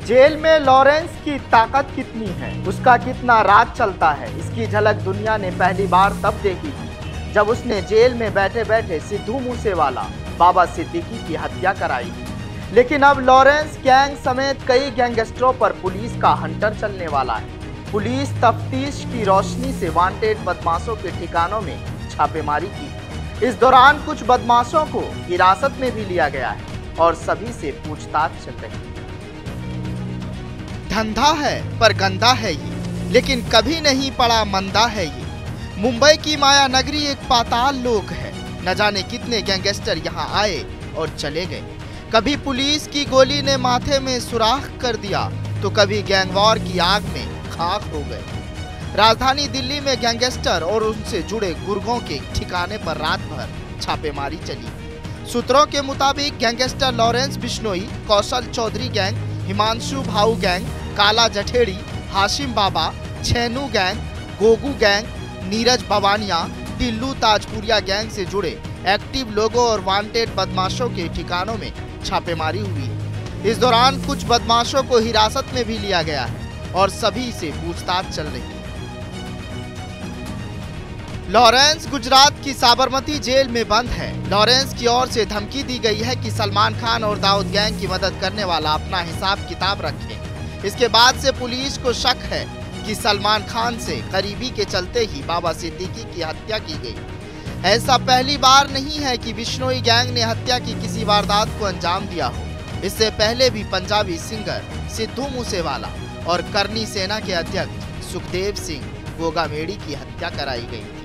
Jail में Lawrence की ताकत कितनी है, उसका कितना राज चलता है, इसकी झलक दुनिया ने पहली बार तब देखी थी जब उसने जेल में बैठे बैठे सिद्धू मूसेवाला, बाबा सिद्दीकी की हत्या कराई। लेकिन अब लॉरेंस गैंग समेत कई गैंगस्टरों पर पुलिस का हंटर चलने वाला है। पुलिस तफ्तीश की रोशनी से वांटेड बदमाशों के ठिकानों में छापेमारी की। इस दौरान कुछ बदमाशों को हिरासत में भी लिया गया है और सभी से पूछताछ चल रही है। धंधा है पर गंदा है ये, लेकिन कभी नहीं पड़ा मंदा है ये। मुंबई की माया नगरी एक पाताल लोक है। न जाने कितने गैंगस्टर यहाँ आए और चले गए। कभी पुलिस की गोली ने माथे में सुराख कर दिया तो कभी गैंगवॉर की आग में खाक हो गए। राजधानी दिल्ली में गैंगस्टर और उनसे जुड़े गुर्गों के ठिकाने पर रात भर छापेमारी चली। सूत्रों के मुताबिक gangster Lawrence Bishnoi, Kaushal Chaudhary gang, Himanshu Bhau gang, Kala Jathedi, Hashim Baba, Chhenu gang, Gogu gang, Neeraj Bawania, Tillu Tajpuriya gang से जुड़े एक्टिव लोगों और वांटेड बदमाशों के ठिकानों में छापेमारी हुई है। इस दौरान कुछ बदमाशों को हिरासत में भी लिया गया है और सभी से पूछताछ चल रही है। लॉरेंस गुजरात की साबरमती जेल में बंद है। लॉरेंस की ओर से धमकी दी गई है कि सलमान खान और दाऊद गैंग की मदद करने वाला अपना हिसाब किताब रखे। इसके बाद से पुलिस को शक है कि सलमान खान से करीबी के चलते ही बाबा सिद्दीकी की हत्या की गई। ऐसा पहली बार नहीं है कि बिश्नोई गैंग ने हत्या की किसी वारदात को अंजाम दिया हो। इससे पहले भी पंजाबी सिंगर सिद्धू मूसेवाला और करनी सेना के अध्यक्ष सुखदेव सिंह गोगामेड़ी की हत्या कराई गई थी।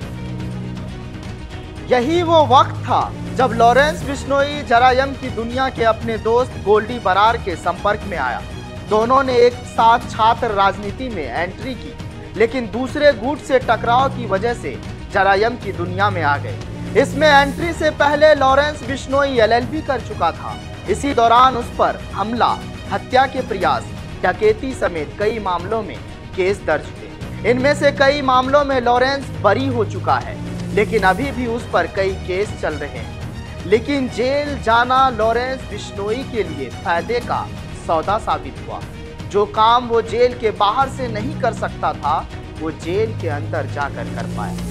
यही वो वक्त था जब लॉरेंस बिश्नोई जरायम की दुनिया के अपने दोस्त गोल्डी बरार के संपर्क में आया। दोनों ने एक साथ छात्र राजनीति में एंट्री की, लेकिन दूसरे गुट से टकराव की वजह से जरायम की दुनिया में आ गए। इसमें एंट्री से पहले लॉरेंस बिश्नोई LLB कर चुका था। इसी दौरान उस पर हमला, हत्या के प्रयास, डकैती समेत कई मामलों में केस दर्ज हुए। इनमें से कई मामलों में लॉरेंस बरी हो चुका है, लेकिन अभी भी उस पर कई केस चल रहे हैं। लेकिन जेल जाना लॉरेंस बिश्नोई के लिए फायदे का सौदा साबित हुआ। जो काम वो जेल के बाहर से नहीं कर सकता था, वो जेल के अंदर जाकर कर पाया।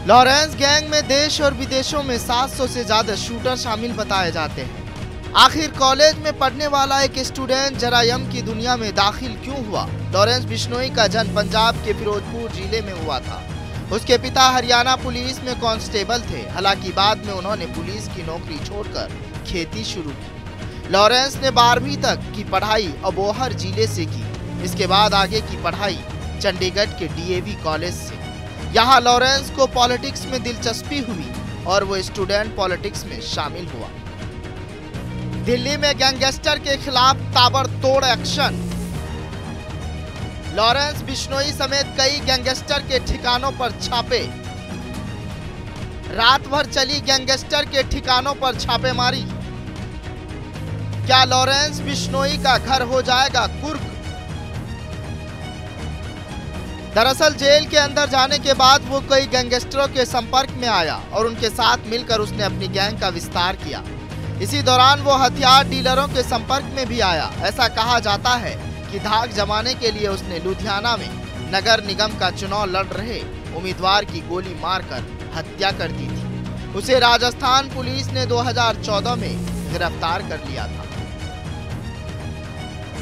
लॉरेंस गैंग में देश और विदेशों में 700 से ज्यादा शूटर शामिल बताए जाते हैं। आखिर कॉलेज में पढ़ने वाला एक स्टूडेंट जरायम की दुनिया में दाखिल क्यों हुआ? लॉरेंस बिश्नोई का जन्म पंजाब के फिरोजपुर जिले में हुआ था। उसके पिता हरियाणा पुलिस में कांस्टेबल थे। हालांकि बाद में उन्होंने पुलिस की नौकरी छोड़कर खेती शुरू की। लॉरेंस ने 12वीं तक की पढ़ाई अबोहर जिले से की। इसके बाद आगे की पढ़ाई चंडीगढ़ के DAV कॉलेज से। यहाँ लॉरेंस को पॉलिटिक्स में दिलचस्पी हुई और वो स्टूडेंट पॉलिटिक्स में शामिल हुआ। दिल्ली में गैंगस्टर के खिलाफ ताबड़तोड़ एक्शन। लॉरेंस बिश्नोई समेत कई गैंगस्टर के ठिकानों पर छापे। रात भर चली गैंगस्टर के ठिकानों पर छापेमारी। क्या लॉरेंस बिश्नोई का घर हो जाएगा कुर्क? दरअसल जेल के अंदर जाने के बाद वो कई गैंगस्टरों के संपर्क में आया और उनके साथ मिलकर उसने अपनी गैंग का विस्तार किया। इसी दौरान वो हथियार डीलरों के संपर्क में भी आया। ऐसा कहा जाता है कि धाक जमाने के लिए उसने लुधियाना में नगर निगम का चुनाव लड़ रहे उम्मीदवार की गोली मारकर हत्या कर दी थी। उसे राजस्थान पुलिस ने 2014 में गिरफ्तार कर लिया था।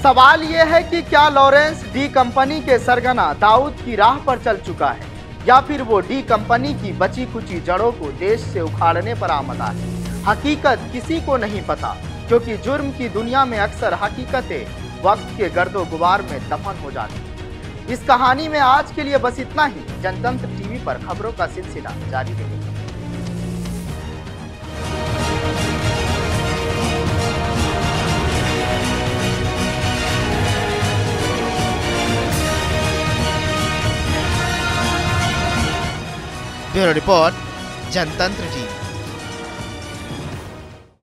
सवाल यह है कि क्या लॉरेंस डी कंपनी के सरगना दाऊद की राह पर चल चुका है, या फिर वो डी कंपनी की बची कुची जड़ों को देश से उखाड़ने पर आमदा है? हकीकत किसी को नहीं पता, क्योंकि जुर्म की दुनिया में अक्सर हकीकतें वक्त के गर्दो गुबार में दफन हो जाती। इस कहानी में आज के लिए बस इतना ही। जनतंत्र टीवी पर खबरों का सिलसिला जारी रहेगा। ब्यूरो रिपोर्ट, जनतंत्र टीवी।